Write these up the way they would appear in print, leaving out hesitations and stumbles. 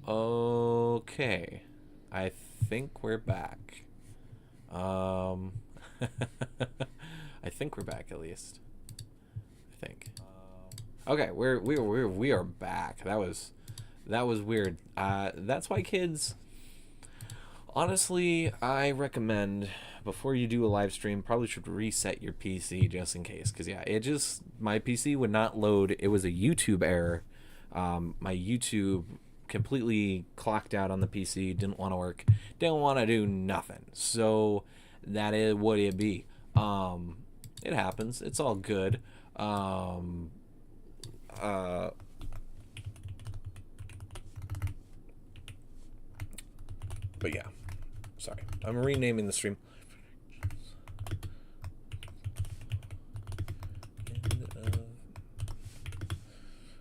Okay. I think we're back. Um, I think we're back at least. I think. Okay, we are back. That was weird. That's why kids. Honestly, I recommend before you do a live stream, probably should reset your PC just in case. Cause yeah, it just my PC would not load. It was a YouTube error. My YouTube completely clocked out on the PC. Didn't want to work. Didn't want to do nothing. So that is what it be. It happens. It's all good. Um, uh, but yeah, sorry. I'm renaming the stream.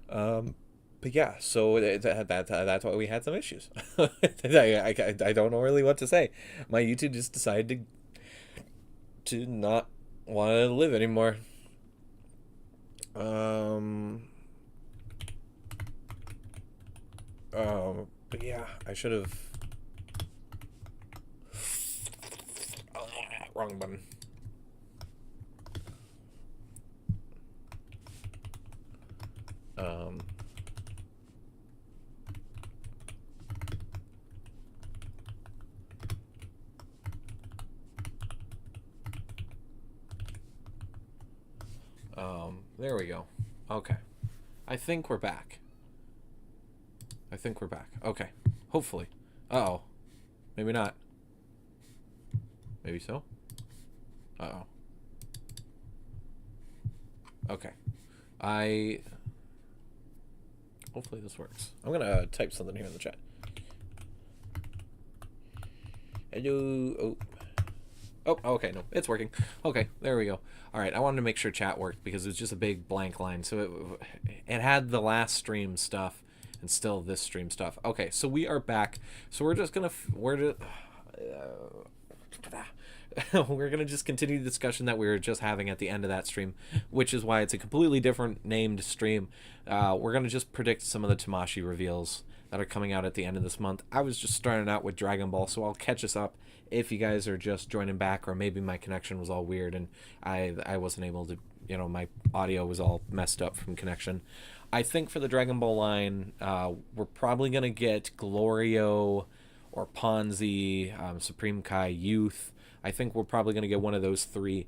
Um, but yeah, so that's why we had some issues. I don't know really what to say. My YouTube just decided to not want to live anymore. Um, but yeah, I should have. Wrong button. Um, there we go. Okay. I think we're back. I think we're back. Okay. Hopefully. Uh-oh. Maybe not. Maybe so? Uh-oh. Okay. I... Hopefully this works. I'm gonna type something here in the chat. Hello. Oh. Oh, okay, no, it's working. Okay, there we go. All right, I wanted to make sure chat worked because it was just a big blank line. So it had the last stream stuff and still this stream stuff. Okay, so we are back. So we're just gonna we're gonna just continue the discussion that we were just having at the end of that stream, which is why it's a completely different named stream. We're gonna just predict some of the Tamashii reveals that are coming out at the end of this month. I was just starting out with Dragon Ball, so I'll catch us up if you guys are just joining back, or maybe my connection was all weird and I wasn't able to, my audio was all messed up from connection. I think for the Dragon Ball line, we're probably gonna get Glorio or Ponzi, Supreme Kai Youth. I think we're probably gonna get one of those three.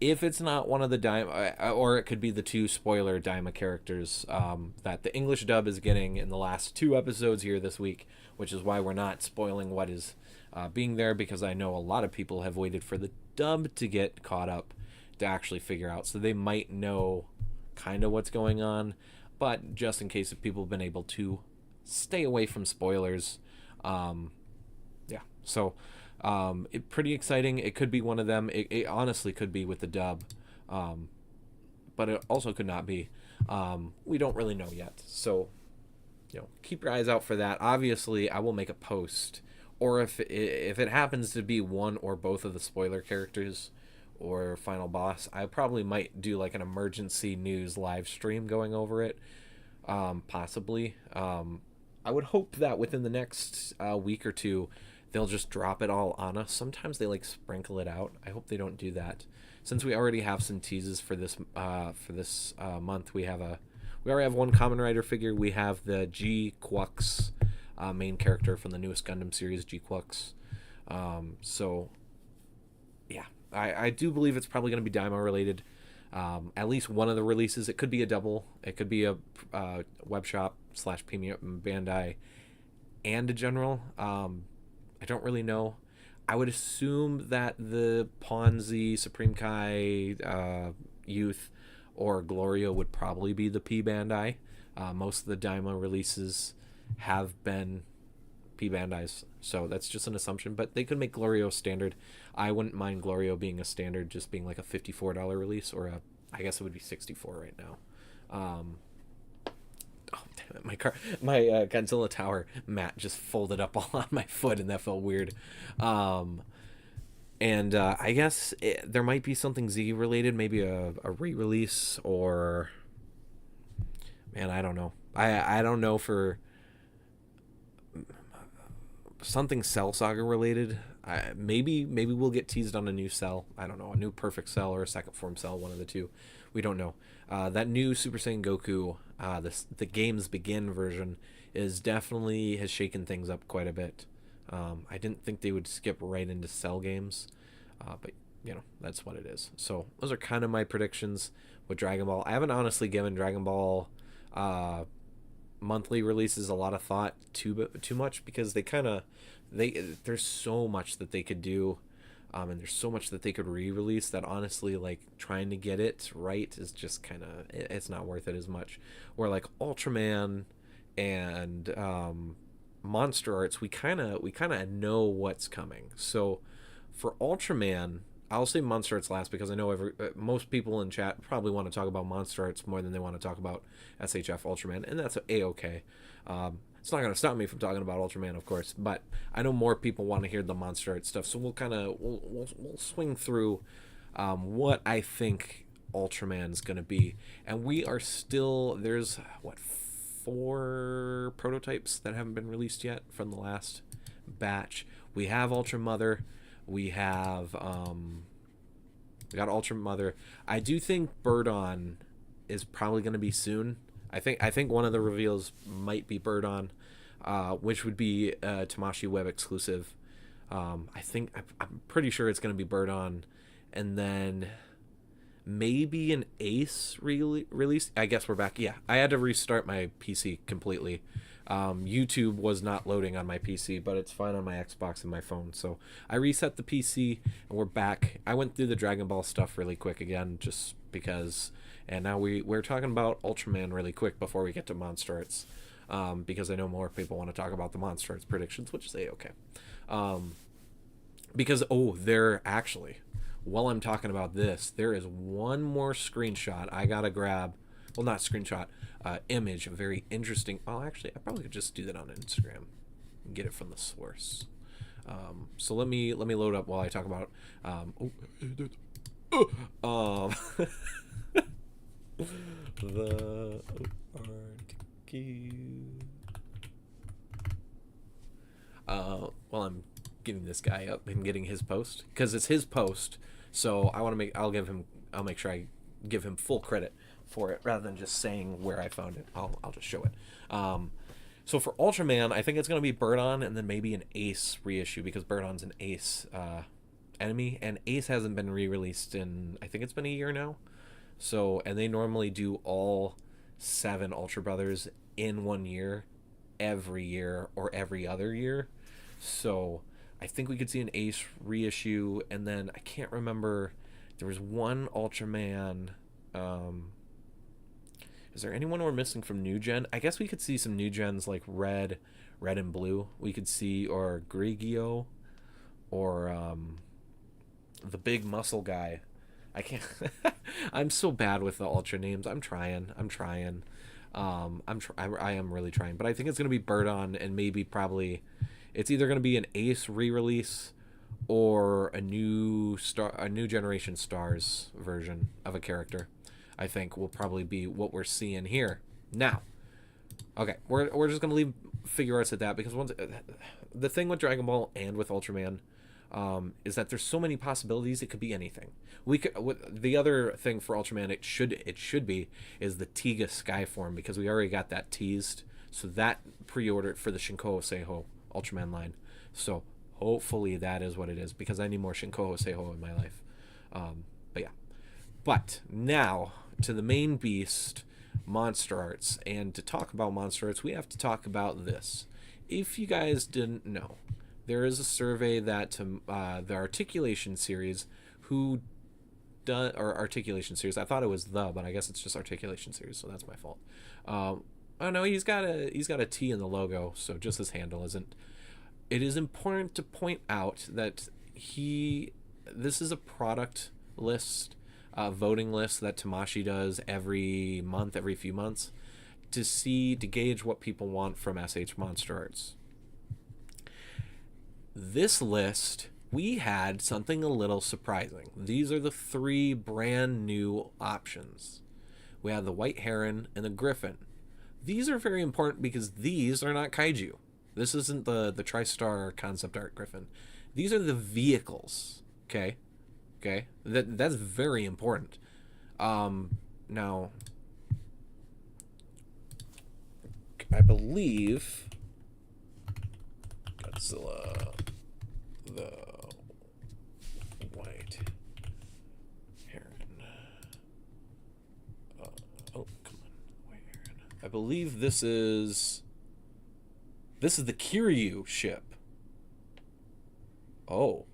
If it's not one of the Daima, or it could be the two spoiler Daima characters that the English dub is getting in the last two episodes here this week, which is why we're not spoiling what is being there, because I know a lot of people have waited for the dub to get caught up to actually figure out, so they might know kind of what's going on. But just in case if people have been able to stay away from spoilers, yeah. So pretty exciting. It could be one of them. It honestly could be with the dub, but it also could not be. We don't really know yet. So, keep your eyes out for that. Obviously, I will make a post, or if it happens to be one or both of the spoiler characters or final boss, I probably might do like an emergency news live stream going over it. Possibly. I would hope that within the next week or two, they'll just drop it all on us. Sometimes they like sprinkle it out. I hope they don't do that. Since we already have some teases for this month, we already have one Kamen Rider figure. We have the G Quux main character from the newest Gundam series, G Quux. So yeah, I do believe it's probably going to be Daima related. At least one of the releases. It could be a double. It could be a web shop / premium Bandai and a general. I don't really know. I would assume that the Ponzi, Supreme Kai, Youth, or Gloria would probably be the P Bandai. Most of the Daima releases have been P Bandais, so that's just an assumption. But they could make Glorio standard. I wouldn't mind Glorio being a standard, just being like a $54 release, or I guess it would be $64 right now. Oh damn it! My Godzilla Tower mat just folded up all on my foot, and that felt weird. And I guess there might be something Z related, maybe a re-release, or man, I don't know. I don't know for something Cell Saga related. Maybe we'll get teased on a new Cell. I don't know, a new Perfect Cell or a second form Cell, one of the two. We don't know. That new Super Saiyan Goku, the Games Begin version, is definitely has shaken things up quite a bit. I didn't think they would skip right into Cell games, but that's what it is. So those are kind of my predictions with Dragon Ball. I haven't honestly given Dragon Ball monthly releases a lot of thought too much, because there's so much that they could do, and there's so much that they could re-release that honestly, like, trying to get it right is just kind of, it's not worth it as much. Where like Ultraman and Monster Arts, we kind of know what's coming. So for Ultraman, I'll say Monster Arts last, because I know most people in chat probably want to talk about Monster Arts more than they want to talk about SHF Ultraman, and that's a-okay. It's not going to stop me from talking about Ultraman, of course, but I know more people want to hear the Monster Arts stuff, so we'll swing through what I think Ultraman's going to be. And we are still, there's, 4 prototypes that haven't been released yet from the last batch. We have Ultra Mother. We got Ultra Mother. I do think Birdon is probably going to be soon. I think one of the reveals might be Birdon, which would be a Tamashii web exclusive. I'm pretty sure it's going to be Birdon, and then maybe an Ace release. I guess we're back. Yeah, I had to restart my PC completely. YouTube was not loading on my PC, but it's fine on my Xbox and my phone. So I reset the PC and we're back. I went through the Dragon Ball stuff really quick again, just because. And now we're talking about Ultraman really quick before we get to Monster Arts, because I know more people want to talk about the Monster Arts predictions, which is okay. Because they're actually, while I'm talking about this, there is one more screenshot I gotta grab. Well, not screenshot, image, a very interesting. Oh, actually, I probably could just do that on Instagram and get it from the source. So let me load up while I talk about. The while I'm getting this guy up and getting his post, because it's his post, so I'll make sure I give him full credit for it rather than just saying where I found it. I'll just show it. So for Ultraman, I think it's going to be Birdon and then maybe an Ace reissue, because Birdon's an Ace enemy, and Ace hasn't been re-released in, I think it's been a year now. So, and they normally do all 7 Ultra Brothers in 1 year, every year or every other year. So I think we could see an Ace reissue, and then I can't remember, there was one Ultraman. Is there anyone we're missing from New Gen? I guess we could see some New Gens like Red and Blue. We could see, or Grigio, or the big muscle guy. I can't. I'm so bad with the Ultra names. I'm trying. I am really trying. But I think it's gonna be Birdon, and maybe probably, it's either gonna be an Ace re-release or a new generation Stars version of a character. I think will probably be what we're seeing here. Now, okay, we're just gonna leave figure arts at that, because the thing with Dragon Ball and with Ultraman is that there's so many possibilities. It could be anything. The other thing for Ultraman, it should be is the Tiga Sky form, because we already got that teased. So that pre-ordered for the Shinkoho Seiho Ultraman line. So hopefully that is what it is, because I need more Shinkoho Seiho in my life. But yeah. But now to the main beast, Monster Arts. And to talk about Monster Arts, we have to talk about this. If you guys didn't know, there is a survey that the Articulation series, Articulation series. I thought it was but I guess it's just Articulation series, so that's my fault. Oh no, he's got a T in the logo, so just his handle isn't. It is important to point out that this is a product list, voting list that Tamashii does every few months, to gauge what people want from SH Monster Arts. This list, we had something a little surprising. These are the 3 brand new options. We have the White Heron and the Griffin. These are very important because these are not kaiju. This isn't the TriStar concept art Griffin. These are the vehicles. Okay, okay. That's very important. Now, I believe Godzilla, the White Heron. Oh, come on, White Heron. I believe this is the Kiryu ship. Oh.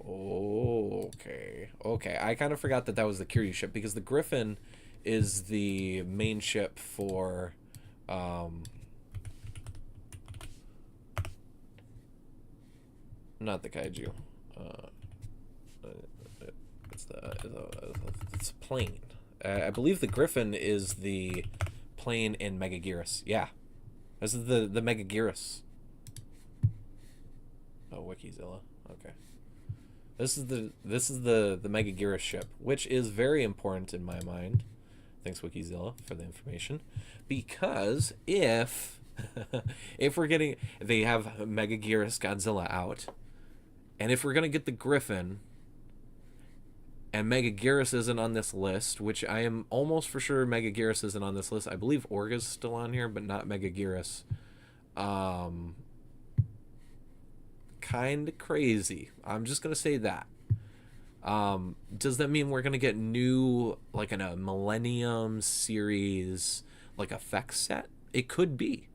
Oh, okay. Okay, I kind of forgot that was the Kiryu ship because the Griffin is the main ship for not the kaiju. It's a plane. I believe the Griffin is the plane in Megaguirus. Yeah, this is the Megaguirus. Oh, Wikizilla. Okay. This is the Megaguirus ship, which is very important in my mind. Thanks, Wikizilla, for the information. Because if we're getting, they have Megaguirus Godzilla out, and if we're gonna get the Griffin, and Megaguirus isn't on this list, which I am almost for sure Megaguirus isn't on this list. I believe Orga's still on here, but not Megaguirus. Kind of crazy. I'm just gonna say that. Does that mean we're gonna get new, like in a Millennium series, like effect set? It could be.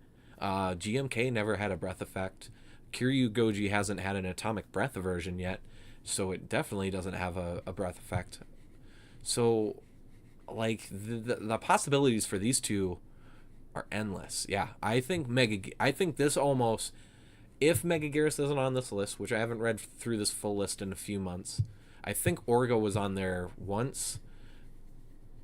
GMK never had a breath effect. Kiryu Goji hasn't had an atomic breath version yet, so it definitely doesn't have a breath effect. So, like the possibilities for these two are endless. Yeah, I think this almost. If Megaguirus isn't on this list, which I haven't read through this full list in a few months, I think Orga was on there once.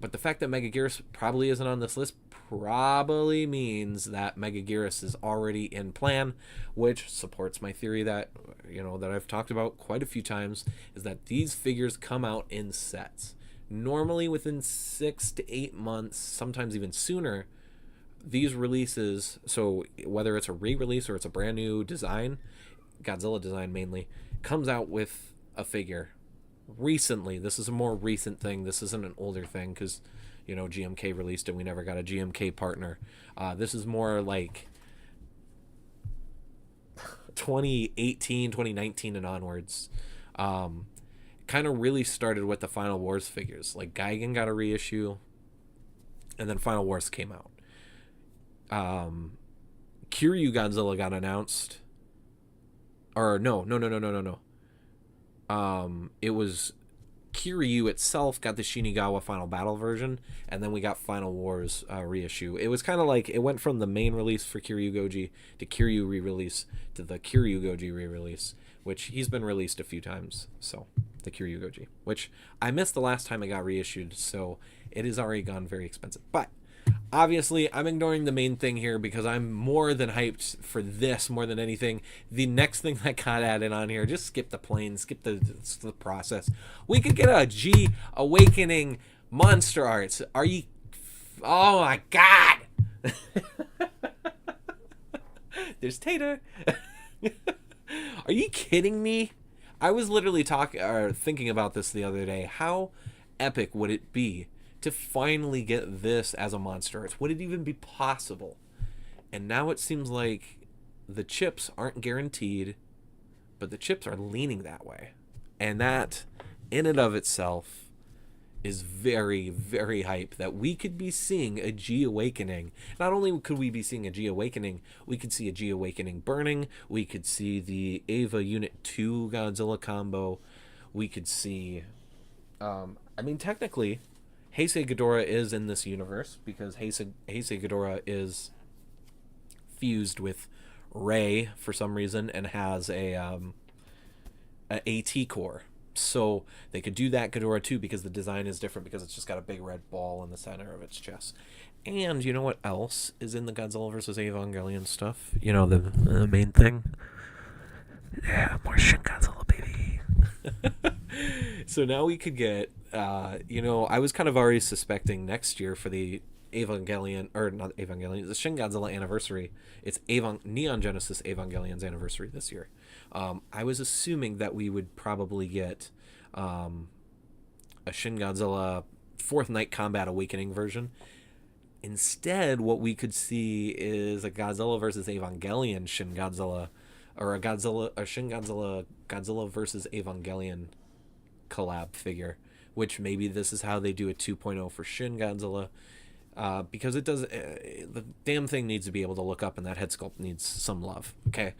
But the fact that Megaguirus probably isn't on this list probably means that Megaguirus is already in plan, which supports my theory that, that I've talked about quite a few times, is that these figures come out in sets. Normally within 6 to 8 months, sometimes even sooner. These releases, so whether it's a re-release or it's a brand new design, Godzilla design mainly, comes out with a figure recently. This is a more recent thing. This isn't an older thing because, GMK released it. We never got a GMK partner. This is more like 2018, 2019 and onwards. Kind of really started with the Final Wars figures. Like Gigan got a reissue, and then Final Wars came out. Kiryu Godzilla got announced, or no. It was Kiryu itself got the Shinagawa Final Battle version, and then we got Final Wars reissue. It was kind of like it went from the main release for Kiryu Goji to Kiryu re-release to the Kiryu Goji re-release, which he's been released a few times. So the Kiryu Goji, which I missed the last time it got reissued, so it has already gone very expensive, but. Obviously, I'm ignoring the main thing here because I'm more than hyped for this more than anything. The next thing that got added on here, just skip the plane, skip the process. We could get a G Awakening Monster Arts. Are you... Oh my god! There's Tater. Are you kidding me? I was literally thinking about this the other day. How epic would it be to finally get this as a Monster Arts? Would it even be possible? And now it seems like the chips aren't guaranteed, but the chips are leaning that way. And that, in and of itself, is very, very hype that we could be seeing a G Awakening. Not only could we be seeing a G Awakening, we could see a G Awakening Burning, we could see the Eva Unit 2 Godzilla combo, we could see... technically... Heisei Ghidorah is in this universe because Heisei Ghidorah is fused with Rei for some reason and has a AT core. So they could do that Ghidorah too because the design is different because it's just got a big red ball in the center of its chest. And you know what else is in the Godzilla vs. Evangelion stuff? The main thing? Yeah, more Shin Godzilla, baby. So now we could get... I was kind of already suspecting next year for the Evangelion, or not Evangelion, the Shin Godzilla anniversary. It's Neon Genesis Evangelion's anniversary this year. I was assuming that we would probably get a Shin Godzilla Fourth Night Combat Awakening version. Instead, what we could see is a Godzilla versus Evangelion Shin Godzilla, or a Shin Godzilla Godzilla versus Evangelion collab figure, which maybe this is how they do a 2.0 for Shin Godzilla, because it does the damn thing needs to be able to look up, and that head sculpt needs some love. Okay,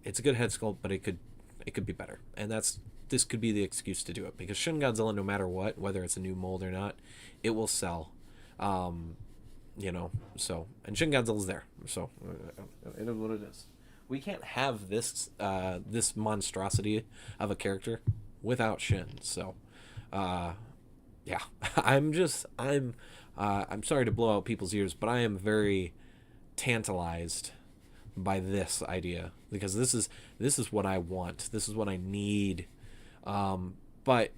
it's a good head sculpt, but it could be better, and this could be the excuse to do it, because Shin Godzilla, no matter what, whether it's a new mold or not, it will sell. So, and Shin Godzilla's there, so it is what it is. We can't have this this monstrosity of a character without Shin. So, yeah, I'm sorry to blow out people's ears, but I am very tantalized by this idea, because this is what I want. This is what I need. But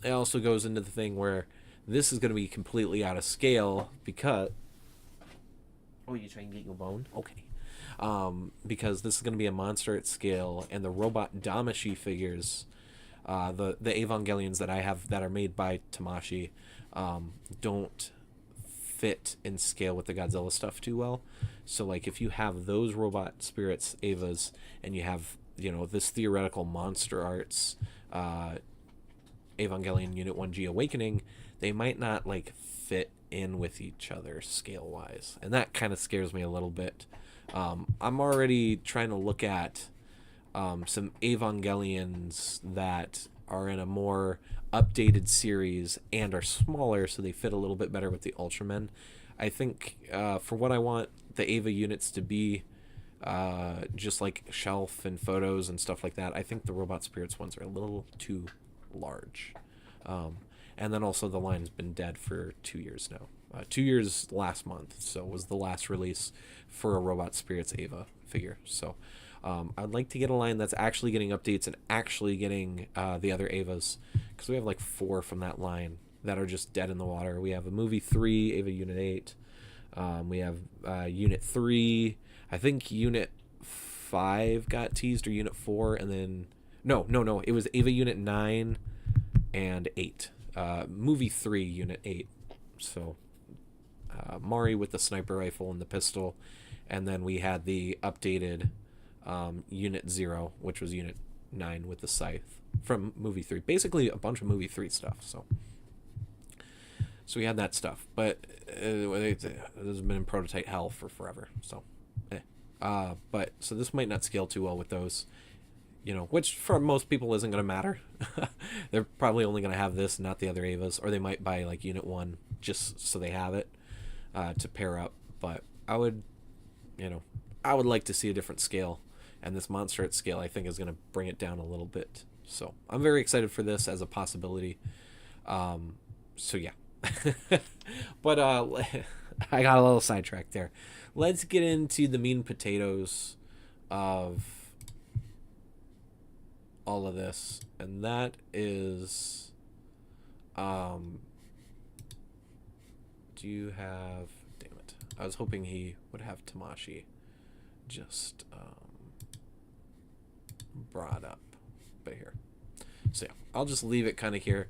it also goes into the thing where this is going to be completely out of scale, because... Oh, you trying to get your bone? Okay. Because this is going to be a monster at scale, and the robot Tamashii figures, the Evangelions that I have that are made by Tamashii, don't fit in scale with the Godzilla stuff too well. So, like, if you have those robot spirits, Evas, and you have, this theoretical Monster Arts Evangelion Unit 1G Awakening, they might not, like, fit in with each other scale-wise. And that kind of scares me a little bit. I'm already trying to look at some Evangelions that are in a more updated series and are smaller, so they fit a little bit better with the Ultramen. I think for what I want the Eva units to be, just like shelf and photos and stuff like that, I think the Robot Spirits ones are a little too large. And then also the line's been dead for 2 years now. 2 years last month, so was the last release for a Robot Spirits Eva figure. So I'd like to get a line that's actually getting updates and actually getting the other Evas, because we have like 4 from that line that are just dead in the water. We have a Movie 3, Eva Unit 8. We have Unit 3. I think Unit 5 got teased, or Unit 4, and then... No. It was Eva Unit 9 and 8. Movie 3, Unit 8. So, Mari with the sniper rifle and the pistol. And then we had the updated Unit 0, which was Unit 9 with the scythe from Movie 3. Basically, a bunch of Movie 3 stuff, so we had that stuff. But it has been in prototype hell for forever, so... But, so this might not scale too well with those. Which for most people isn't going to matter. They're probably only going to have this and not the other Evas, or they might buy like Unit 1 just so they have it to pair up. But I would like to see a different scale, and this Monster at scale I think is going to bring it down a little bit. So I'm very excited for this as a possibility. So yeah. But I got a little sidetracked there. Let's get into the meat and potatoes of all of this, and that is do you have... Damn it, I was hoping he would have Tamashii just brought up, but here. So yeah, I'll just leave it kind of here,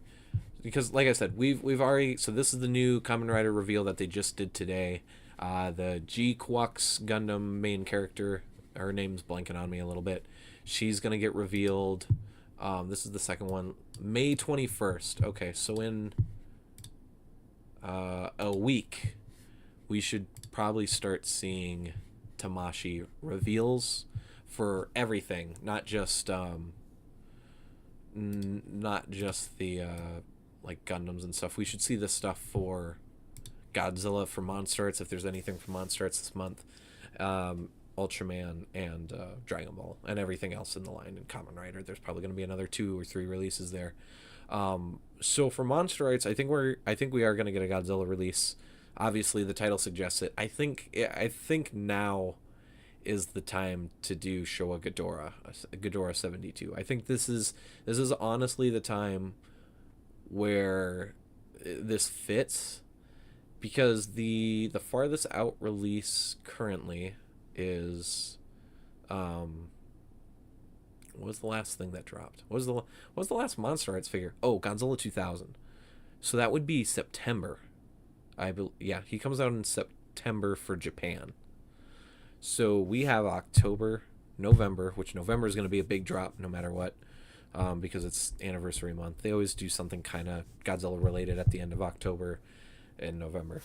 because like I said, we've already... So this is the new Kamen Rider reveal that they just did today. The G Quux Gundam main character, her name's blanking on me a little bit. She's going to get revealed. This is the second one. May 21st. Okay, so in a week, we should probably start seeing Tamashii reveals for everything. Not just the like Gundams and stuff. We should see this stuff for Godzilla, for Monster Arts, if there's anything from Monster Arts this month. Ultraman and Dragon Ball and everything else in the line, and Kamen Rider. There's probably going to be another 2 or 3 releases there. So for Monster Arts, I think we are going to get a Godzilla release. Obviously, the title suggests it. I think now is the time to do Showa Ghidorah 72. I think this is honestly the time where this fits, because the farthest out release currently is what was the last thing that dropped? What was the last Monster Arts figure? Oh, Godzilla 2000. So that would be September. Yeah, he comes out in September for Japan. So we have October, November, which November is going to be a big drop no matter what, because it's anniversary month. They always do something kind of Godzilla related at the end of October and November.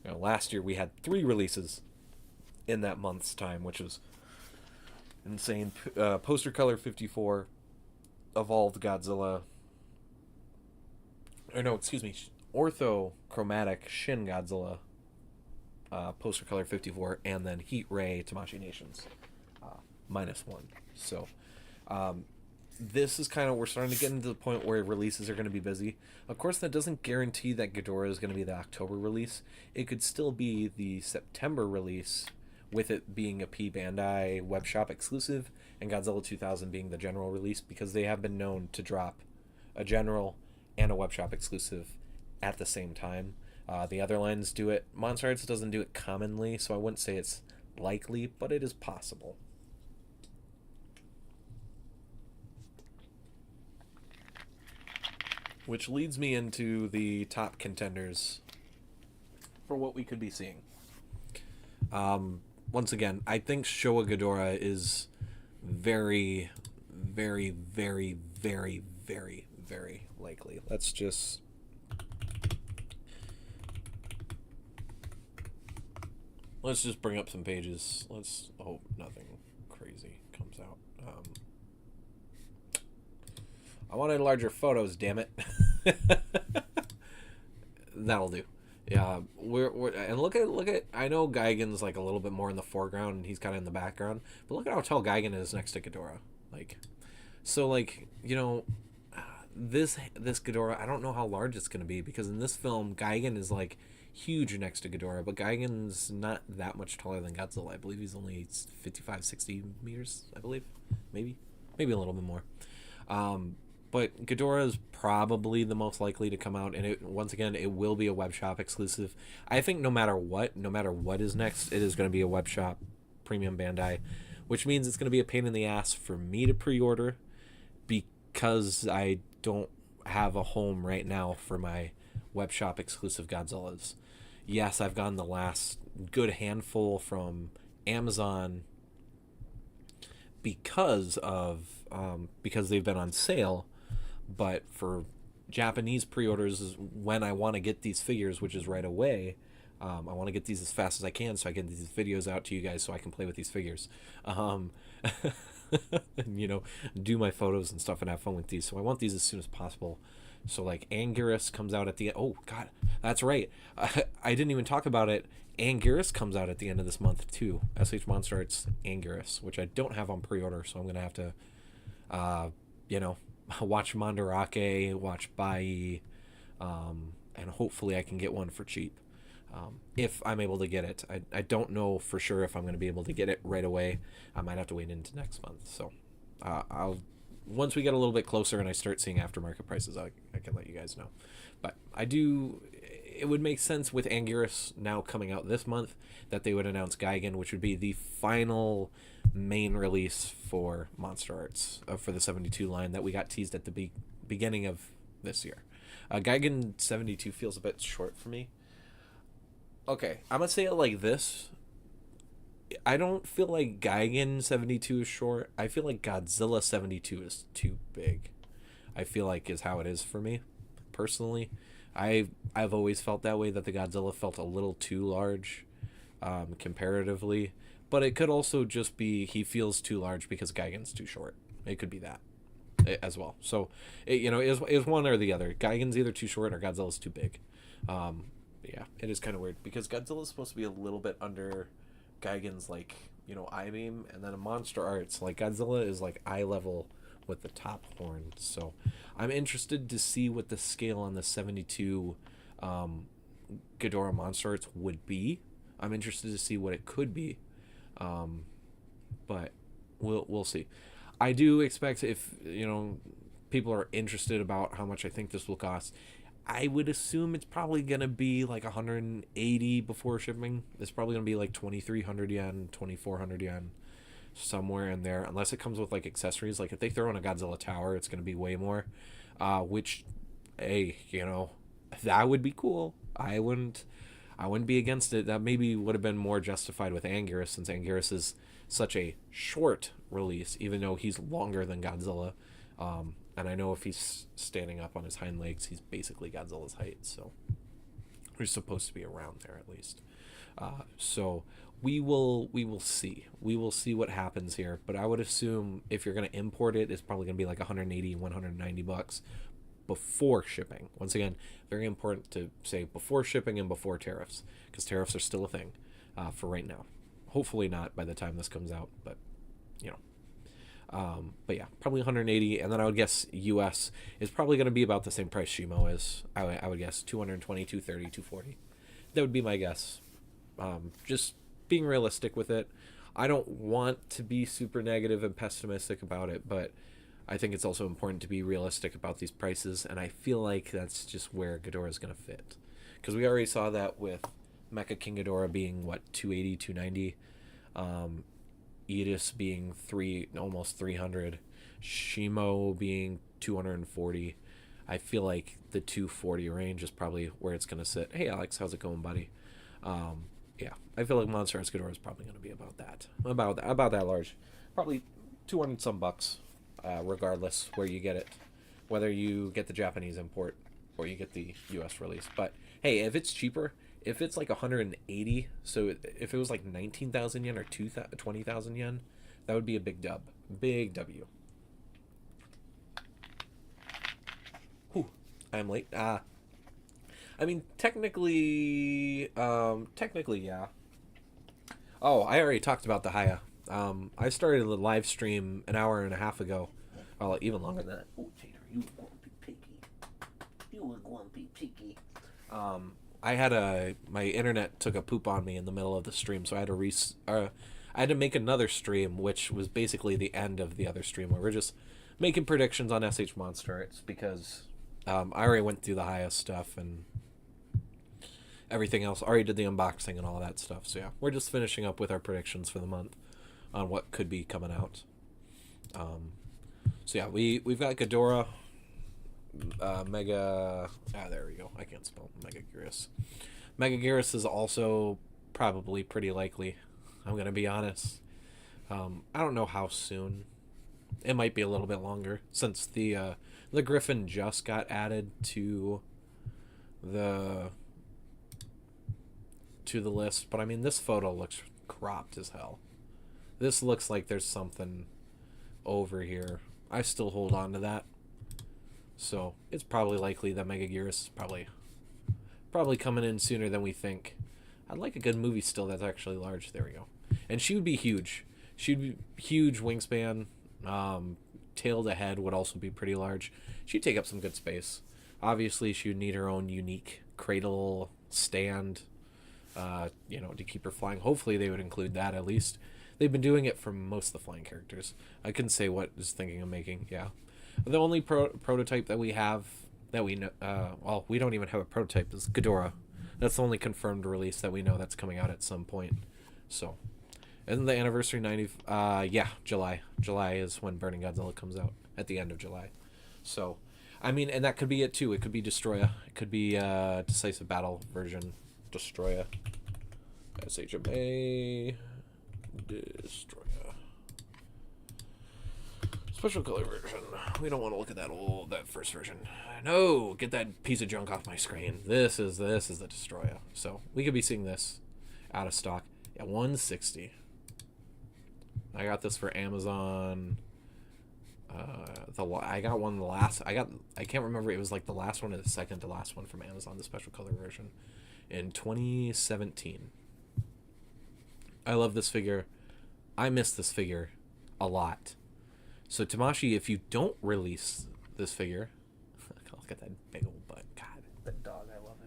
Last year we had 3 releases in that month's time, which was insane. Poster Color 54, Evolved Godzilla. Or no, excuse me, Orthochromatic Shin Godzilla, Poster Color 54, and then Heat Ray Tamashii Nations, -1. So, this is kind of, we're starting to get into the point where releases are going to be busy. Of course, that doesn't guarantee that Ghidorah is going to be the October release. It could still be the September release, with it being a P Bandai web shop exclusive, and Godzilla 2000 being the general release, because they have been known to drop a general and a web shop exclusive at the same time. The other lines do it. Monster Arts doesn't do it commonly, so I wouldn't say it's likely, but it is possible. Which leads me into the top contenders for what we could be seeing. Once again, I think Showa Ghidorah is very, very, very, very, very, very likely. Let's just bring up some pages. Let's hope nothing crazy comes out. I wanted larger photos, damn it. That'll do. Yeah, we're and look at. I know Gigan's like a little bit more in the foreground, and he's kind of in the background. But look at how tall Gigan is next to Ghidorah. This Ghidorah, I don't know how large it's gonna be, because in this film, Gigan is like huge next to Ghidorah, but Gigan's not that much taller than Godzilla. I believe he's only 55, 60 meters. I believe, maybe a little bit more. But Ghidorah is probably the most likely to come out, and once again, it will be a web shop exclusive. I think no matter what is next, it is going to be a web shop premium Bandai, which means it's going to be a pain in the ass for me to pre-order, because I don't have a home right now for my web shop exclusive Godzillas. Yes, I've gotten the last good handful from Amazon because they've been on sale. But for Japanese pre-orders is when I want to get these figures, which is right away. I want to get these as fast as I can, so I get these videos out to you guys so I can play with these figures. Do my photos and stuff and have fun with these. So I want these as soon as possible. So like Anguirus comes out at the end. Oh god, that's right. I didn't even talk about it. Anguirus comes out at the end of this month too. SH Monster Arts Anguirus, which I don't have on pre-order, so I'm gonna have to, watch Mandarake, watch Bai, and hopefully I can get one for cheap. If I'm able to get it. I don't know for sure if I'm going to be able to get it right away. I might have to wait into next month. So I'll once we get a little bit closer and I start seeing aftermarket prices, I can let you guys know. But it would make sense with Anguirus now coming out this month that they would announce Gigan, which would be the final main release for Monster Arts for the 72 line that we got teased at the beginning of this year. Gigan 72 feels a bit short for me. Okay, I'm gonna say it like this. I don't feel like Gigan 72 is short. I feel like Godzilla 72 is too big. I feel like is how it is for me, personally. I've always felt that way, that the Godzilla felt a little too large, comparatively. But it could also just be he feels too large because Gigan's too short. It could be that as well. So, it is one or the other. Gigan's either too short or Godzilla's too big. Yeah, it is kind of weird because Godzilla's supposed to be a little bit under Gigan's, eye beam, and then a Monster Arts, Godzilla is eye level with the top horn. So I'm interested to see what the scale on the 72 Ghidorah Monster Arts would be. I'm interested to see what it could be, but we'll see. I do expect, if people are interested about how much I think this will cost, I would assume it's probably gonna be like 180 before shipping. It's probably gonna be like 2,300 yen, 2,400 yen, somewhere in there. Unless it comes with like accessories. Like if they throw in a Godzilla tower, it's gonna be way more. Which, hey, that would be cool. I wouldn't be against it. That maybe would have been more justified with Anguirus, since Anguirus is such a short release, even though he's longer than Godzilla. And I know if he's standing up on his hind legs, he's basically Godzilla's height. So he's supposed to be around there at least. So we will see. We will see what happens here. But I would assume if you're going to import it, it's probably going to be like 180, 190 bucks before shipping. Once again, very important to say before shipping and before tariffs, because tariffs are still a thing for right now. Hopefully not by the time this comes out, but but yeah, probably 180, and then I would guess US is probably going to be about the same price Shimo is. I would guess 220, 230, 240. That would be my guess. Just being realistic with it. I don't want to be super negative and pessimistic about it, but I think it's also important to be realistic about these prices, and I feel like that's just where Ghidorah is going to fit. Because we already saw that with Mecha King Ghidorah being, 280, 290. Edis being almost 300. Shimo being 240. I feel like the 240 range is probably where it's going to sit. Hey, Alex, how's it going, buddy? Yeah, I feel like Monster Hearts Ghidorah is probably going to be about that. About that large. Probably 200 some bucks. Regardless where you get it, whether you get the Japanese import or you get the US release. But hey, if it's cheaper, if it's like 180, so if it was like 19,000 yen or 20,000 yen, that would be a big big W. Whew, I'm late. I mean, technically, yeah. Oh, I already talked about the Haya. I started the live stream an hour and a half ago. Well, even longer than that. Oh, Tater, you were going to be picky. You were going to be picky. I had my internet took a poop on me in the middle of the stream, so I had to make another stream, which was basically the end of the other stream, where we're just making predictions on SH Monster. It's because I already went through the highest stuff and everything else. Already did the unboxing and all that stuff. So yeah, we're just finishing up with our predictions for the month on what could be coming out. So yeah, we've got Ghidorah, Mega. There we go. I can't spell Megaguirus. Megaguirus is also probably pretty likely. I'm gonna be honest. I don't know how soon. It might be a little bit longer since the Griffin just got added to the list. But I mean, this photo looks cropped as hell. This looks like there's something over here. I still hold on to that. So it's probably likely that Megaguirus is probably coming in sooner than we think. I'd like a good movie still that's actually large. There we go. And she would be huge. She'd be huge wingspan. Tail to head would also be pretty large. She'd take up some good space. Obviously, she would need her own unique cradle stand, to keep her flying. Hopefully, they would include that at least. They've been doing it for most of the flying characters. I couldn't say what is thinking of making. Yeah, the only prototype that we have that we know, we don't even have a prototype, is Ghidorah. That's the only confirmed release that we know that's coming out at some point. So, and the anniversary 90. July. July is when Burning Godzilla comes out, at the end of July. So, I mean, and that could be it too. It could be Destroya. It could be Decisive Battle version Destroya. SHMA. Destroya. Special color version. We don't want to look at that first version. No, get that piece of junk off my screen. This is the Destroya. So we could be seeing this out of stock at 160. I got this for Amazon. I got one I can't remember, it was like the last one or the second to last one from Amazon, the special color version, in 2017. I love this figure. I miss this figure a lot. So Tamashii, if you don't release this figure, look at that big old butt. God, that dog, I love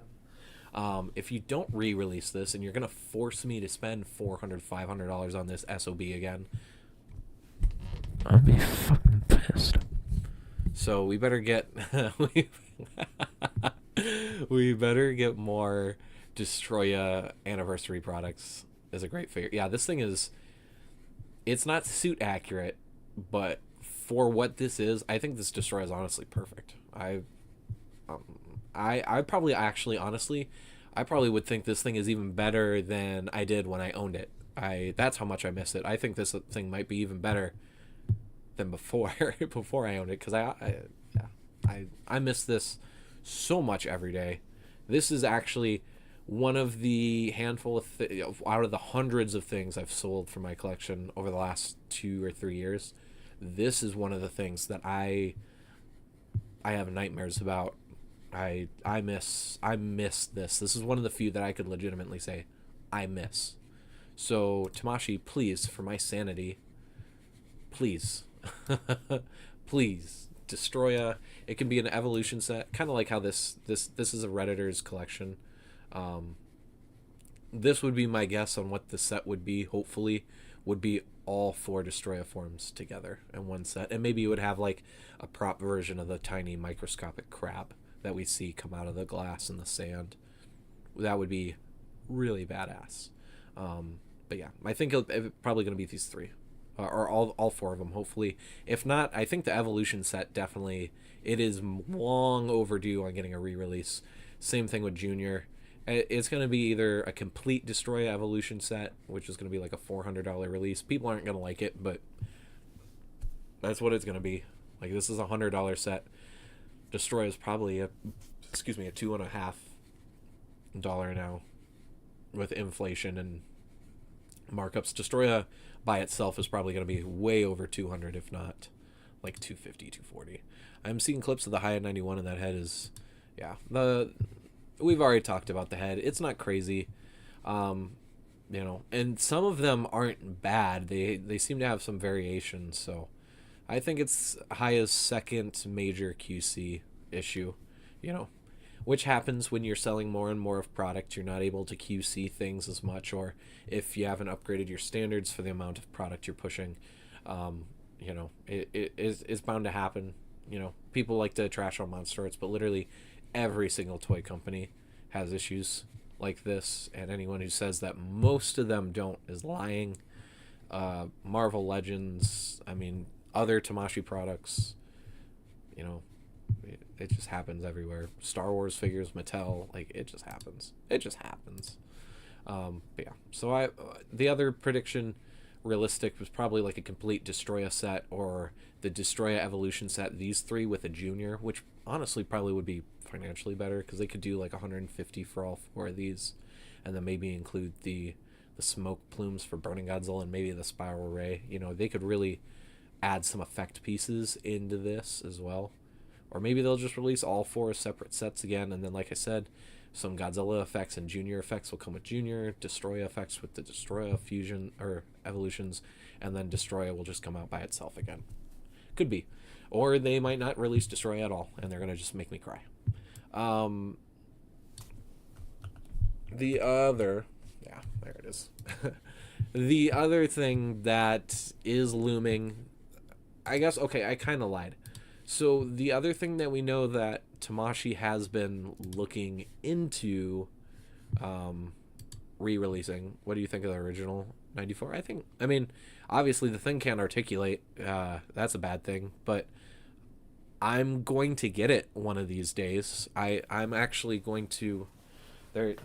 him. If you don't re-release this and you're gonna force me to spend $400, $500 on this SOB again, I'll be fucking pissed. So we better get We better get more Destroya anniversary products. Is a great figure. Yeah, this thing is. It's not suit accurate, but for what this is, I think this Destroya is honestly perfect. Um, I probably actually honestly, I probably would think this thing is even better than I did when I owned it. That's how much I miss it. I think this thing might be even better than before before I owned it because yeah, I miss this so much every day. This is actually one of the handful of out of the hundreds of things I've sold from my collection over the last 2 or 3 years. This is one of the things that I have nightmares about. I miss this. This is one of the few that I could legitimately say I miss. So Tamashii, please, for my sanity, please, please destroy a. It can be an evolution set, kind of like how this is a Redditor's collection. Um, this would be my guess on what the set would be. Hopefully, would be all four Destroya forms together in one set, and maybe you would have like a prop version of the tiny microscopic crab that we see come out of the glass in the sand. That would be really badass. But yeah, I think it's probably going to be these three, or all four of them. Hopefully, if not, I think the evolution set definitely it is long overdue on getting a re-release. Same thing with Junior. It's going to be either a complete Destroya evolution set, which is going to be like a $400 release. People aren't going to like it, but that's what it's going to be. Like this is a $100 set. Destroya is probably a $2.50 now with inflation and markups. Destroya by itself is probably going to be way over 200, if not like 250, 240. I'm seeing clips of the high end 91, and that head is, yeah. We've already talked about the head. It's not crazy, and some of them aren't bad. They seem to have some variation. So I think it's high as second major QC issue, which happens when you're selling more and more of product. You're not able to QC things as much, or if you haven't upgraded your standards for the amount of product you're pushing, it's bound to happen. People like to trash on monster arts, but literally every single toy company has issues like this, and anyone who says that most of them don't is lying. Marvel Legends, other Tamashii products, it just happens everywhere. Star Wars figures, Mattel, like it just happens. But yeah, so the other prediction realistic was probably like a complete Destroya set or the Destroya evolution set, these three with a Junior, which honestly probably would be financially better because they could do like 150 for all four of these, and then maybe include the smoke plumes for Burning Godzilla and maybe the Spiral Ray. They could really add some effect pieces into this as well, or maybe they'll just release all four as separate sets again, and then like I said, some Godzilla effects and Junior effects will come with Junior, Destroya effects with the Destroya fusion or evolutions, and then Destroya will just come out by itself again. Could be. Or they might not release Destroya at all, and they're going to just make me cry. The other... Yeah, there it is. The other thing that is looming... I guess, okay, I kind of lied. So the other thing that we know that Tamashii has been looking into re-releasing. What do you think of the original 94? Obviously the thing can't articulate. That's a bad thing, but I'm going to get it one of these days. I'm actually going to... They're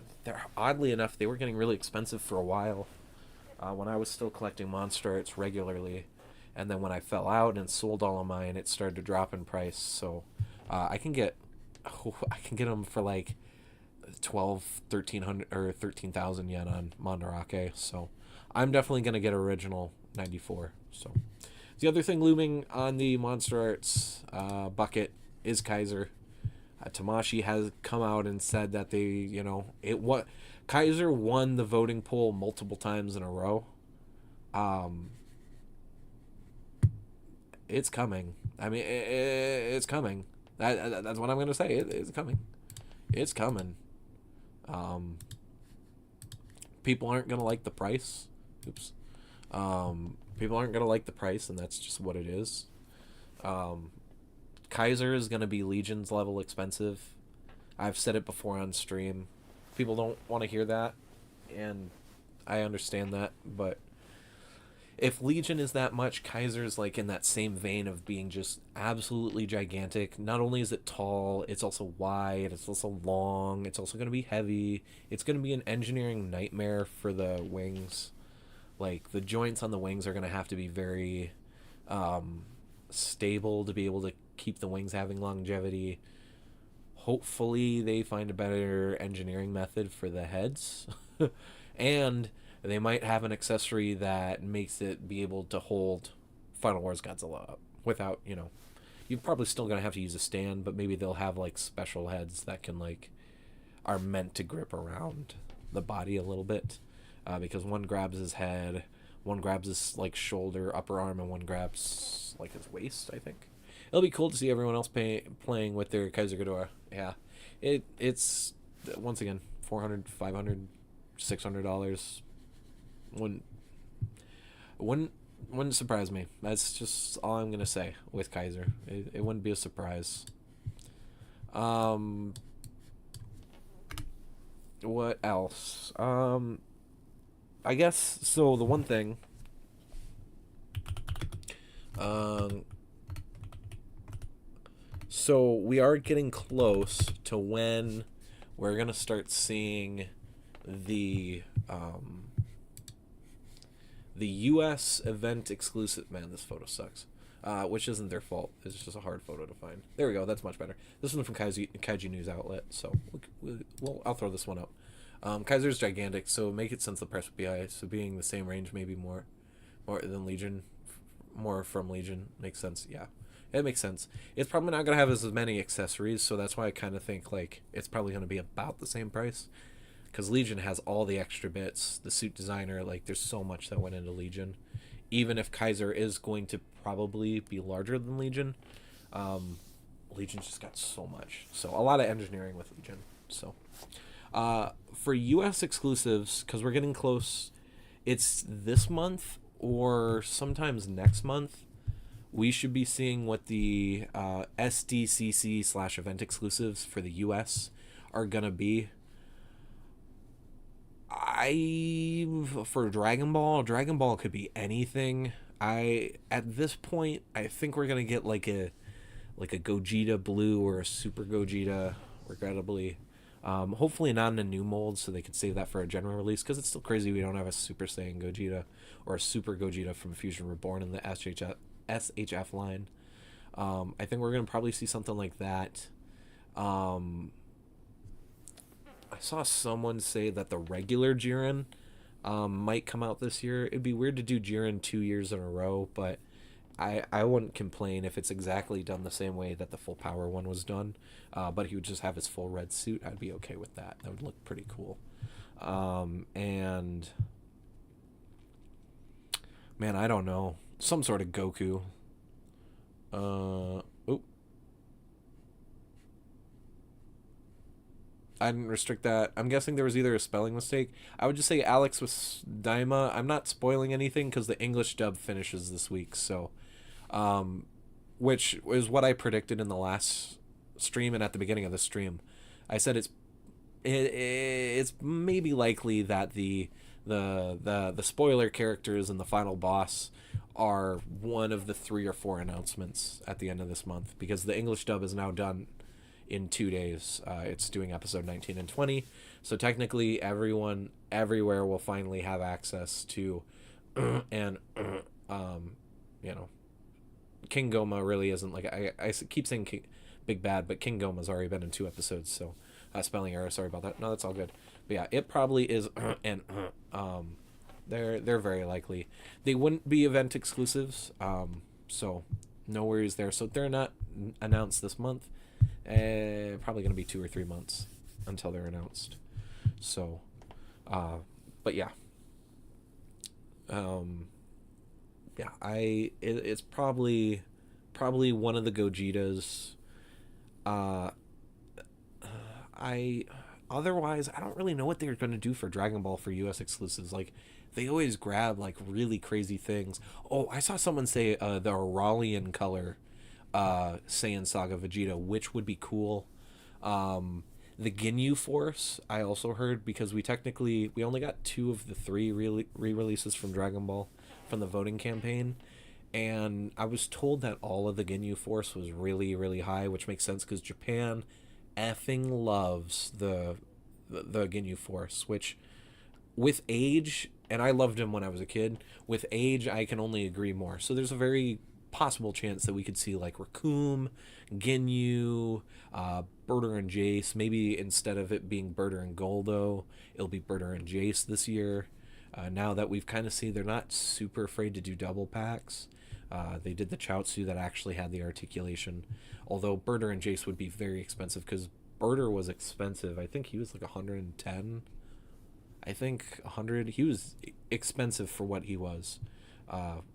oddly enough, they were getting really expensive for a while when I was still collecting monster arts regularly. And then when I fell out and sold all of mine, it started to drop in price. So I can get them for like 1,300 or 13,000 yen on Mandarake. So I'm definitely going to get original 94. So the other thing looming on the Monster Arts bucket is Kaiser. Tamashii has come out and said that Kaiser won the voting poll multiple times in a row. It's coming. It's coming. That's what I'm going to say. It's coming. It's coming. People aren't going to like the price. Oops. People aren't going to like the price, and that's just what it is. Kaiser is going to be Legion's level expensive. I've said it before on stream. People don't want to hear that, and I understand that, but if Legion is that much, Kaiser's like in that same vein of being just absolutely gigantic. Not only is it tall, it's also wide, it's also long, it's also going to be heavy. It's going to be an engineering nightmare for the wings. Like, the joints on the wings are going to have to be very stable to be able to keep the wings having longevity. Hopefully, they find a better engineering method for the heads. And they might have an accessory that makes it be able to hold Final Wars Godzilla up without, you're probably still going to have to use a stand, but maybe they'll have, like, special heads that can, like, are meant to grip around the body a little bit. Because one grabs his head, one grabs his, like, shoulder, upper arm, and one grabs, like, his waist, I think. It'll be cool to see everyone else playing with their Kaiser Ghidorah. Yeah. It's, once again, $400, $500, $600. Wouldn't surprise me. That's just all I'm gonna say with Kaiser. It wouldn't be a surprise. What else? I guess so. The one thing. So we are getting close to when we're gonna start seeing the U.S. event exclusive. Man, this photo sucks. Which isn't their fault. It's just a hard photo to find. There we go. That's much better. This one's from Kaiju News Outlet. So I'll throw this one up. Kaiser's gigantic, so make it sense the price would be high. So being the same range, maybe more than Legion, more from Legion makes sense. Yeah, it makes sense. It's probably not gonna have as many accessories, so that's why I kind of think like it's probably gonna be about the same price. Because Legion has all the extra bits, the suit designer, like there's so much that went into Legion. Even if Kaiser is going to probably be larger than Legion, Legion's just got so much. So a lot of engineering with Legion. So for US exclusives, because we're getting close, it's this month or sometimes next month, we should be seeing what the SDCC/event exclusives for the US are going to be. For Dragon Ball could be anything. At this point, I think we're gonna get like a Gogeta Blue or a Super Gogeta, regrettably. Hopefully not in a new mold, so they could save that for a general release, because it's still crazy we don't have a Super Saiyan Gogeta or a Super Gogeta from Fusion Reborn in the SHF line. I think we're gonna probably see something like that. I saw someone say that the regular Jiren might come out this year. It'd be weird to do Jiren 2 years in a row, but I wouldn't complain if it's exactly done the same way that the full power one was done. But he would just have his full red suit. I'd be okay with that. That would look pretty cool. And man, I don't know. Some sort of Goku. I didn't restrict that. I'm guessing there was either a spelling mistake. I would just say Alex was Daima. I'm not spoiling anything because the English dub finishes this week. So, which is what I predicted in the last stream and at the beginning of the stream. I said it's maybe likely that the spoiler characters and the final boss are one of the 3 or 4 announcements at the end of this month, because the English dub is now done in 2 days. It's doing episode 19 and 20, so technically everyone everywhere will finally have access to and King Goma really isn't like I keep saying Big Bad, but King Goma's already been in 2 episodes, so spelling error, sorry about that. No, that's all good. But yeah, it probably is and they're very likely. They wouldn't be event exclusives, so no worries there. So they're not announced this month. Probably going to be 2 or 3 months until they're announced. So, but yeah. It's probably one of the Gogetas. Otherwise, I don't really know what they're going to do for Dragon Ball for US exclusives. Like, they always grab like really crazy things. Oh, I saw someone say the Auralian color Saiyan Saga Vegeta, which would be cool. The Ginyu Force, I also heard, because we only got two of the three re-releases from Dragon Ball from the voting campaign, and I was told that all of the Ginyu Force was really, really high, which makes sense because Japan effing loves the Ginyu Force, which with age, and I loved him when I was a kid, with age I can only agree more. So there's a very possible chance that we could see like Raccoon, Ginyu, Birder and Jace. Maybe instead of it being Birder and Goldo, it'll be Birder and Jace this year. Now that we've kind of seen they're not super afraid to do double packs. They did the Chaozu that actually had the articulation. Although Birder and Jace would be very expensive because Birder was expensive. I think he was like 110. I think 100. He was expensive for what he was,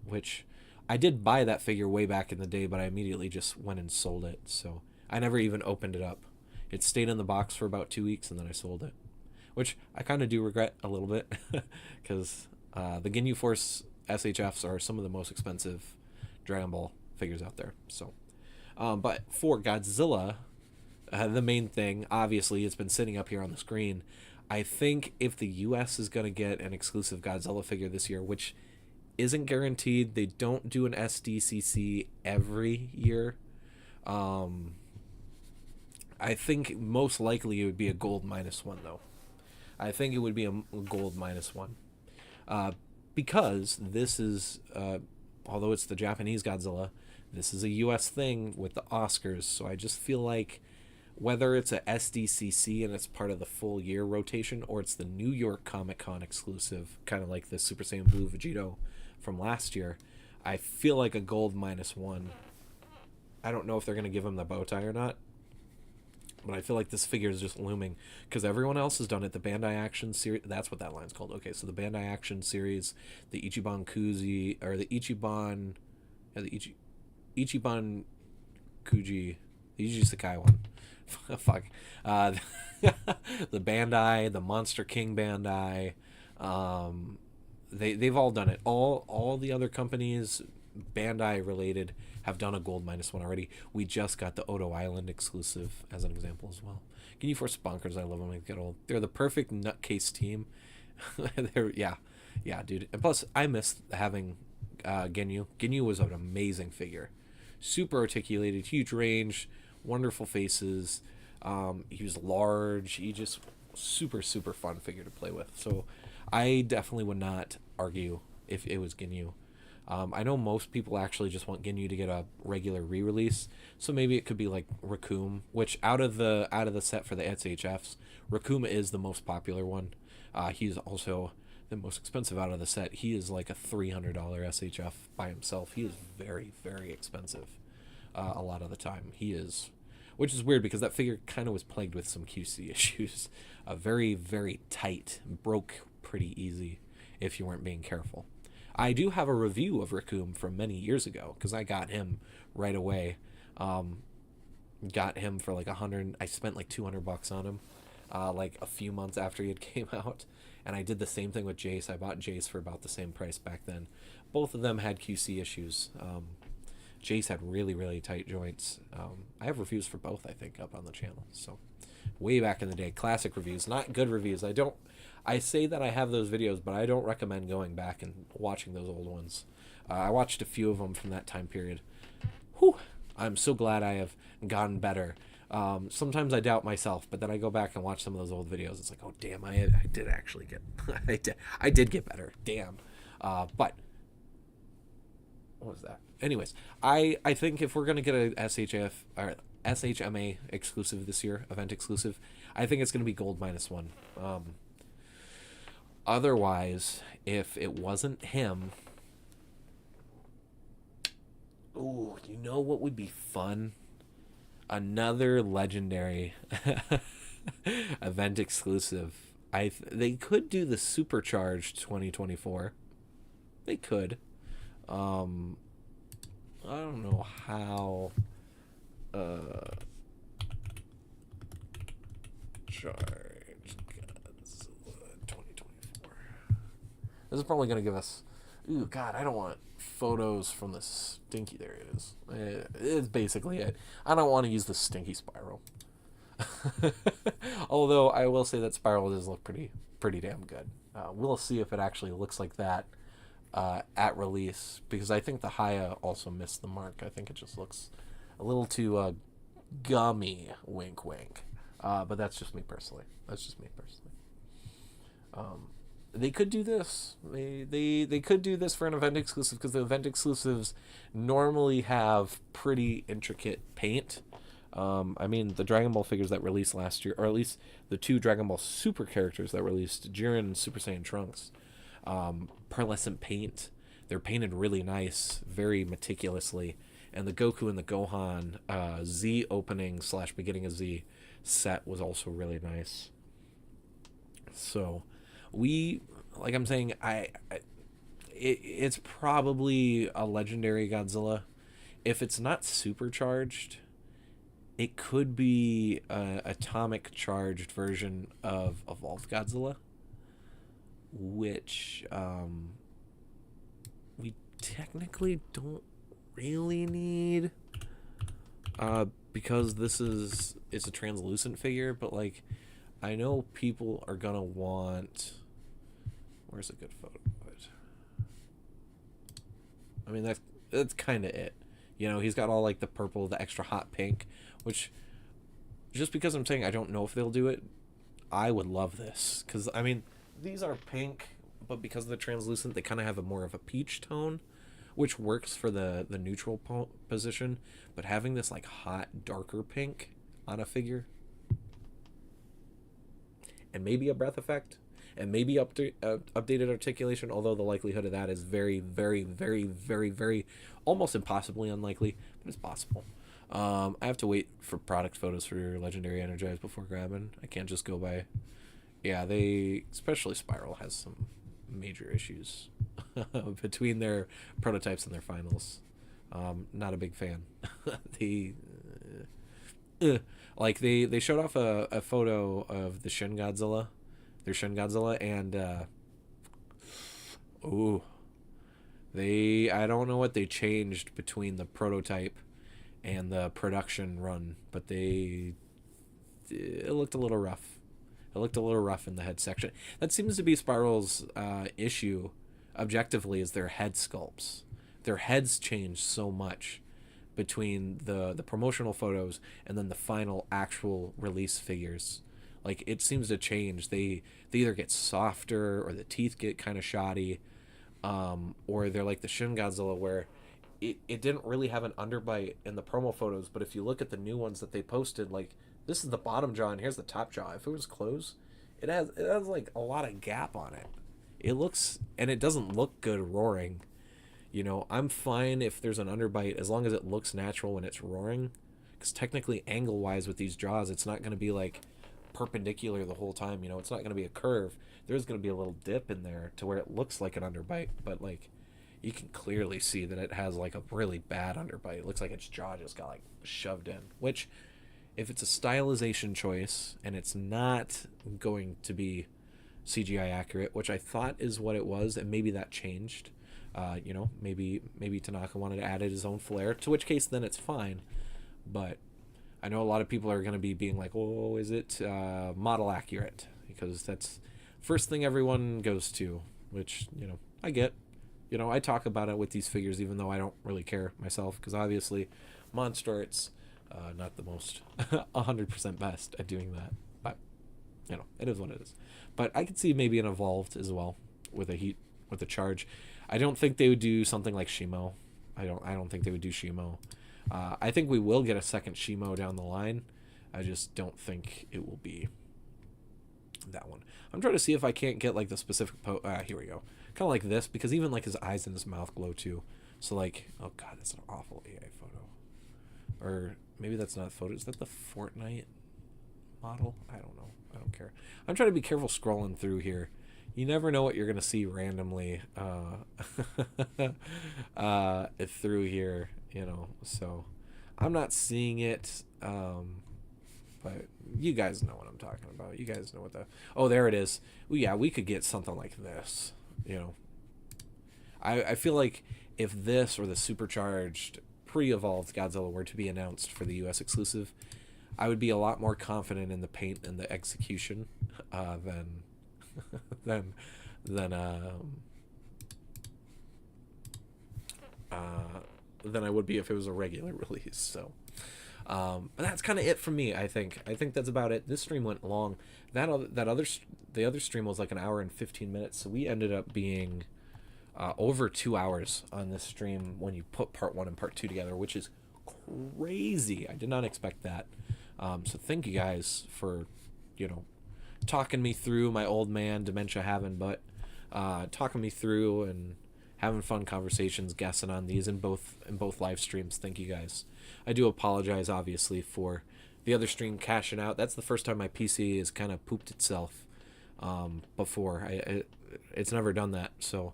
which I did buy that figure way back in the day, but I immediately just went and sold it. So I never even opened it up. It stayed in the box for about 2 weeks and then I sold it, which I kind of do regret a little bit because the Ginyu Force SHFs are some of the most expensive Dragon Ball figures out there. So, but for Godzilla, the main thing, obviously, it's been sitting up here on the screen. I think if the US is going to get an exclusive Godzilla figure this year, which isn't guaranteed, they don't do an SDCC every year. I think most likely it would be a gold -1, though. I think it would be a gold -1. Because this is, although it's the Japanese Godzilla, this is a US thing with the Oscars. So I just feel like whether it's a SDCC and it's part of the full year rotation, or it's the New York Comic Con exclusive, kind of like the Super Saiyan Blue Vegito from last year, I feel like a gold -1. I don't know if they're going to give him the bow tie or not, but I feel like this figure is just looming because everyone else has done it. The Bandai Action series, that's what that line's called. Okay, so the Bandai Action series, the Ichiban Kuji, or the Ichiban, Ichiban Kuji, the Ichi Sakai one. Fuck. The Bandai, the Monster King Bandai, they've all done it. All the other companies, Bandai related, have done a gold -1 already. We just got the Odo Island exclusive as an example as well. Ginyu Force Bonkers, I love them. I get old. They're the perfect nutcase team. yeah, dude. And plus, I miss having Ginyu. Ginyu was an amazing figure, super articulated, huge range, wonderful faces. He was large. He just super fun figure to play with. So I definitely would not argue if it was Ginyu. I know most people actually just want Ginyu to get a regular re-release, so maybe it could be like Raccoon, which out of the set for the SHFs, Raccoon is the most popular one. He's also the most expensive out of the set. He is like a $300 SHF by himself. He is very expensive a lot of the time. He is, which is weird because that figure kind of was plagued with some QC issues. Very tight, broke pretty easy if you weren't being careful. I do have a review of Raccoon from many years ago because I got him right away. Got him for like 100. I spent like $200 on him, like a few months after he had came out. And I did the same thing with Jace. I bought Jace for about the same price back then. Both of them had QC issues. Jace had really tight joints. I have reviews for both, I think, up on the channel. So way back in the day, classic reviews, not good reviews. I say that I have those videos, but I don't recommend going back and watching those old ones. I watched a few of them from that time period. Whew, I'm so glad I have gotten better. Sometimes I doubt myself, but then I go back and watch some of those old videos. It's like, oh damn, I did actually get, I did get better. Damn. But what was that? Anyways, I think if we're gonna get a SHF or SHMA exclusive this year, event exclusive, I think it's gonna be gold -1. Otherwise, if it wasn't him, ooh, you know what would be fun? Another legendary event exclusive. They could do the Supercharged 2024. They could. I don't know how. Charge. This is probably going to give us... Ooh, God, I don't want photos from the stinky... There it is. It's basically it. I don't want to use the stinky spiral. Although I will say that Spiral does look pretty damn good. We'll see if it actually looks like that at release, because I think the Haya also missed the mark. I think it just looks a little too gummy, wink wink. But that's just me personally. They could do this. They could do this for an event exclusive, because the event exclusives normally have pretty intricate paint. I mean, the Dragon Ball figures that released last year, or at least the two Dragon Ball Super characters that released, Jiren and Super Saiyan Trunks, pearlescent paint. They're painted really nice, very meticulously. And the Goku and the Gohan Z opening / beginning of Z set was also really nice. So, like I'm saying, it's probably a legendary Godzilla. If it's not supercharged, it could be a atomic charged version of Evolved Godzilla, which we technically don't really need, because it's a translucent figure. But like, I know people are gonna want. Where's a good photo of it? I mean, that's kind of it. He's got all like the purple, the extra hot pink, which, just because I'm saying I don't know if they'll do it, I would love this. Because, I mean, these are pink, but because of the translucent, they kind of have a more of a peach tone, which works for the neutral position. But having this like hot, darker pink on a figure, and maybe a breath effect, and maybe updated articulation, although the likelihood of that is very, very, very, very, very, almost impossibly unlikely, but it's possible. I have to wait for product photos for Legendary Energized before grabbing. I can't just go by. Yeah, especially Spiral, has some major issues between their prototypes and their finals. Not a big fan. they like they showed off a photo of the Shin Godzilla, their Shin Godzilla, and I don't know what they changed between the prototype and the production run, but it looked a little rough. It looked a little rough in the head section. That seems to be Spiral's issue, objectively, is their head sculpts. Their heads change so much between the promotional photos and then the final actual release figures. Like, it seems to change. They either get softer, or the teeth get kind of shoddy, or they're like the Shin Godzilla, where it didn't really have an underbite in the promo photos, but if you look at the new ones that they posted, like, this is the bottom jaw and here's the top jaw. If it was closed, it has like a lot of gap on it. And it doesn't look good roaring. I'm fine if there's an underbite as long as it looks natural when it's roaring, because technically, angle wise, with these jaws, it's not going to be like perpendicular the whole time. It's not going to be a curve. There's going to be a little dip in there to where it looks like an underbite, but like, you can clearly see that it has like a really bad underbite. It looks like its jaw just got like shoved in, which, if it's a stylization choice and it's not going to be CGI accurate, which I thought is what it was, and maybe that changed, maybe Tanaka wanted to add his own flair, to which case then it's fine. But I know a lot of people are going to be being like, oh, is it model accurate? Because that's first thing everyone goes to, which, I get. I talk about it with these figures, even though I don't really care myself, because obviously Monster Art's not the most 100% best at doing that. But, it is what it is. But I could see maybe an Evolved as well, with a charge. I don't think they would do something like Shimo. I don't think they would do Shimo. I think we will get a second Shimo down the line. I just don't think it will be that one. I'm trying to see if I can't get like the specific here we go. Kind of like this, because even like his eyes and his mouth glow too. So like, oh god, that's an awful AI photo. Or maybe that's not a photo. Is that the Fortnite model? I don't know. I don't care. I'm trying to be careful scrolling through here. You never know what you're gonna see randomly through here. So I'm not seeing it. But you guys know what I'm talking about. You guys know what there it is. Well, yeah, we could get something like this. I feel like if this or the supercharged pre-evolved Godzilla were to be announced for the US exclusive, I would be a lot more confident in the paint and the execution than than than than I would be if it was a regular release. So, but that's kind of it for me. I think that's about it. This stream went long. The other stream was like an hour and 15 minutes. So we ended up being over 2 hours on this stream when you put part 1 and part 2 together, which is crazy. I did not expect that. So thank you guys for, talking me through my old man dementia having, but talking me through and having fun conversations, guessing on these in both live streams. Thank you guys. I do apologize, obviously, for the other stream cashing out. That's the first time my PC has kind of pooped itself before. It's never done that. So,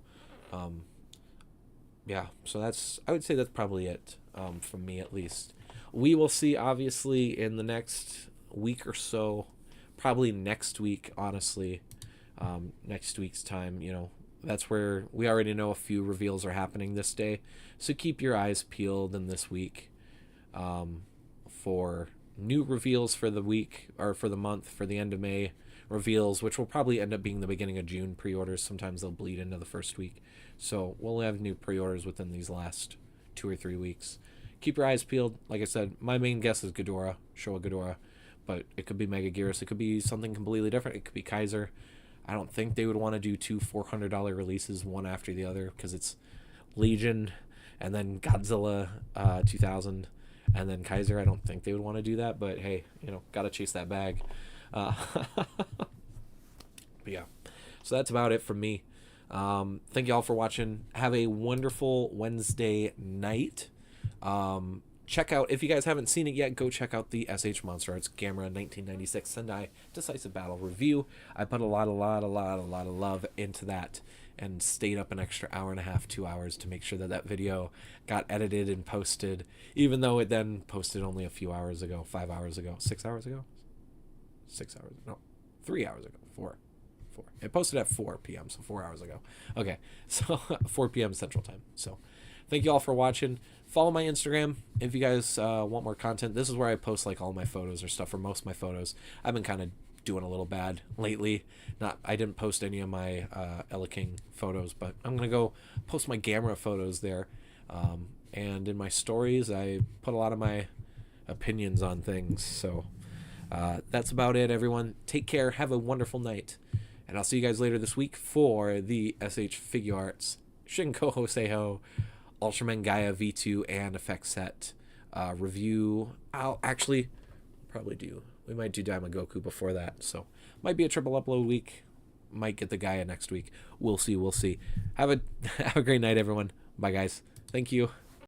yeah. So I would say that's probably it from me, at least. We will see, obviously, in the next week or so. Probably next week, honestly. Next week's time, that's where we already know a few reveals are happening this day. So keep your eyes peeled in this week for new reveals for the week or for the month, for the end of May reveals, which will probably end up being the beginning of June pre-orders. Sometimes they'll bleed into the first week. So we'll have new pre-orders within these last 2 or 3 weeks. Keep your eyes peeled. Like I said, my main guess is Ghidorah, Showa Ghidorah. But it could be Mega Gearus. It could be something completely different. It could be Kaiser. I don't think they would want to do 2 $400 releases one after the other because it's Legion and then Godzilla 2000 and then Kaiser. I don't think they would want to do that. But hey, gotta chase that bag. But yeah, so that's about it from me. Thank you all for watching. Have a wonderful Wednesday night. Check out, if you guys haven't seen it yet, go check out the SH Monster Arts Gamera 1996 Sendai Decisive Battle review. I put a lot of love into that and stayed up an extra hour and a half, 2 hours to make sure that video got edited and posted, even though it then posted only a few hours ago, 5 hours ago, 6 hours ago? 6 hours, no, 3 hours ago, 4. It posted at 4 p.m., so 4 hours ago. Okay, so 4 p.m. Central Time. So thank you all for watching. Follow my Instagram if you guys want more content. This is where I post like all my photos or stuff, or most of my photos. I've been kind of doing a little bad lately. I didn't post any of my Ella King photos, but I'm gonna go post my Gamera photos there. And in my stories, I put a lot of my opinions on things. So that's about it, everyone. Take care. Have a wonderful night. And I'll see you guys later this week for the SH Figure Arts Shinko Hoseiho Ultraman Gaia V2 and effect set review. I'll actually we might do Daima Goku before that, so might be a triple upload week, might get the Gaia next week. We'll see. Have a great night, everyone. Bye guys. Thank you.